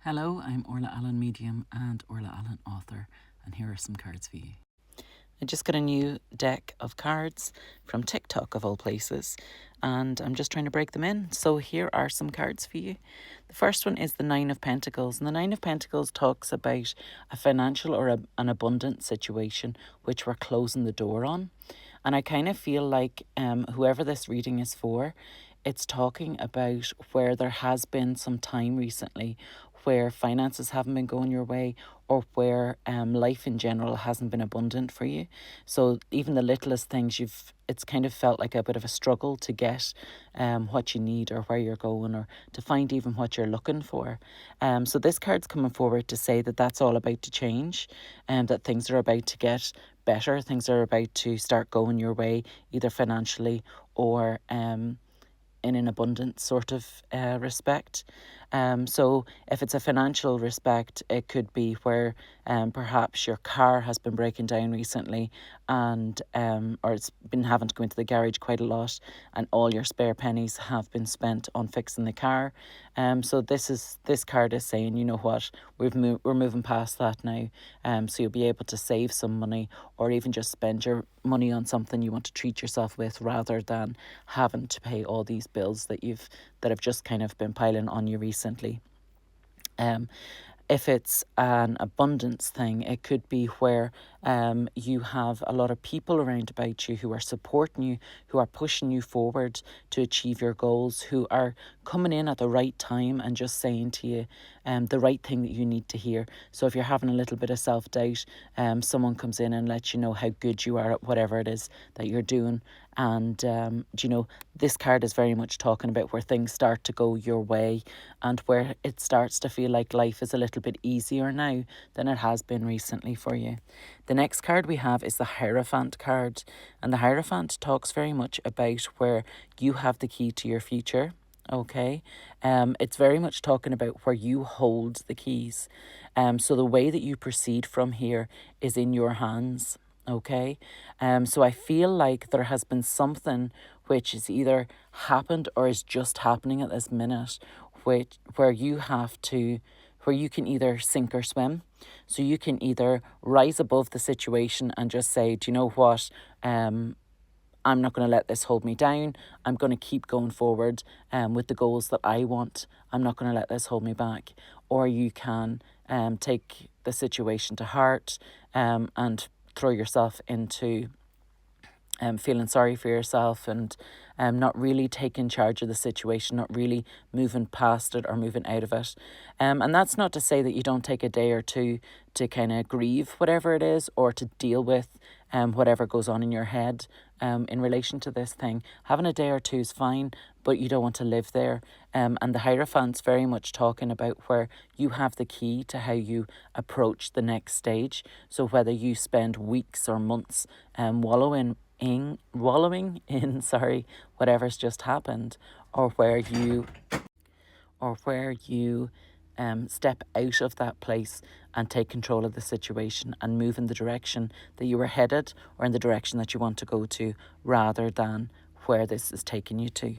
Hello, I'm Orla Allen, medium and Orla Allen, author, and here are some cards for you. I just got a new deck of cards from TikTok, of all places, and I'm just trying to break them in. So here are some cards for you. The first one is the Nine of Pentacles, and the Nine of Pentacles talks about a financial or an abundant situation which we're closing the door on. And I kind of feel like whoever this reading is for, it's talking about where there has been some time recently where finances haven't been going your way, or where life in general hasn't been abundant for you. So even the littlest things, it's kind of felt like a bit of a struggle to get what you need or where you're going, or to find even what you're looking for. So this card's coming forward to say that that's all about to change, and that things are about to get better. Things are about to start going your way, either financially or in an abundant sort of respect. So if it's a financial respect, it could be where perhaps your car has been breaking down recently, and or it's been having to go into the garage quite a lot, and all your spare pennies have been spent on fixing the car. So this card is saying, you know what, we're moving past that now. So you'll be able to save some money, or even just spend your money on something you want to treat yourself with, rather than having to pay all these bills that have just kind of been piling on you recently. If it's an abundance thing, it could be where you have a lot of people around about you who are supporting you, who are pushing you forward to achieve your goals, who are coming in at the right time and just saying to you the right thing that you need to hear. So if you're having a little bit of self-doubt, someone comes in and lets you know how good you are at whatever it is that you're doing. And, this card is very much talking about where things start to go your way, and where it starts to feel like life is a little bit easier now than it has been recently for you. The next card we have is the Hierophant card, and the Hierophant talks very much about where you have the key to your future. Okay, it's very much talking about where you hold the keys. So the way that you proceed from here is in your hands. Okay, so I feel like there has been something which is either happened or is just happening at this minute, where you have to, where you can either sink or swim. So you can either rise above the situation and just say, do you know what, I'm not going to let this hold me down. I'm going to keep going forward with the goals that I want. I'm not going to let this hold me back. Or you can take the situation to heart and throw yourself into feeling sorry for yourself, and not really taking charge of the situation, not really moving past it or moving out of it. And that's not to say that you don't take a day or two to kind of grieve whatever it is, or to deal with whatever goes on in your head in relation to this thing. Having a day or two is fine, but you don't want to live there. And the Hierophant's very much talking about where you have the key to how you approach the next stage. So whether you spend weeks or months wallowing in whatever's just happened, or where you step out of that place and take control of the situation and move in the direction that you were headed, or in the direction that you want to go to, rather than where this is taking you to.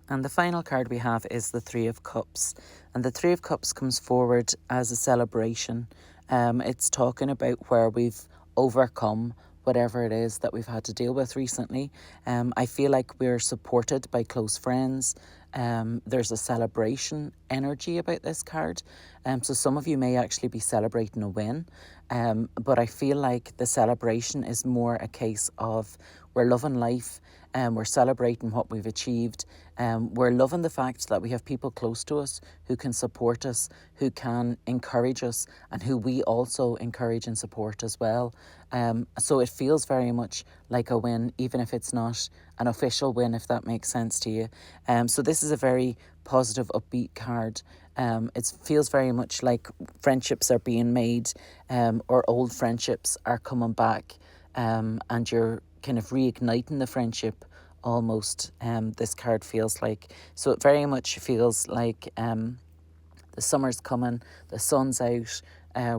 And the final card we have is the Three of Cups. And the Three of Cups comes forward as a celebration. It's talking about where we've overcome whatever it is that we've had to deal with recently. I feel like we're supported by close friends. There's a celebration energy about this card. So some of you may actually be celebrating a win. But I feel like the celebration is more a case of we're loving life, and we're celebrating what we've achieved. We're loving the fact that we have people close to us who can support us, who can encourage us, and who we also encourage and support as well. So it feels very much like a win, even if it's not an official win, if that makes sense to you. So this is a very positive, upbeat card. It feels very much like friendships are being made, or old friendships are coming back, and you're kind of reigniting the friendship almost. This card feels like, so it very much feels like the summer's coming, the sun's out,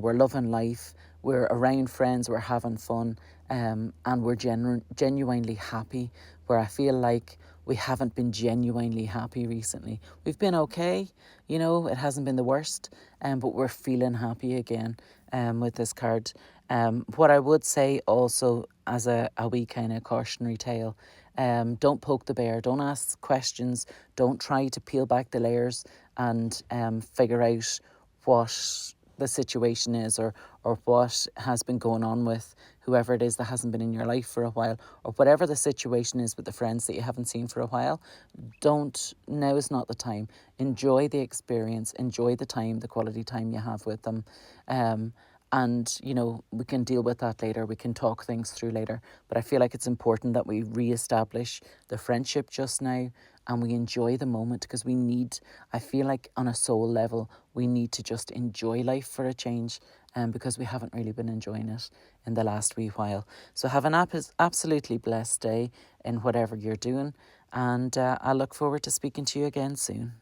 we're loving life, we're around friends, we're having fun, and we're genuinely happy, where I feel like we haven't been genuinely happy recently. We've been okay, you know, it hasn't been the worst, but we're feeling happy again with this card. What I would say also as a wee kind of cautionary tale, don't poke the bear, don't ask questions, don't try to peel back the layers and figure out what the situation is, or what has been going on with whoever it is that hasn't been in your life for a while, or whatever the situation is with the friends that you haven't seen for a while. Now is not the time. Enjoy the experience, enjoy the time, the quality time you have with them. And, you know, we can deal with that later. We can talk things through later. But I feel like it's important that we re-establish the friendship just now and we enjoy the moment, because I feel like on a soul level, we need to just enjoy life for a change, because we haven't really been enjoying it in the last wee while. So have an absolutely blessed day in whatever you're doing. And I look forward to speaking to you again soon.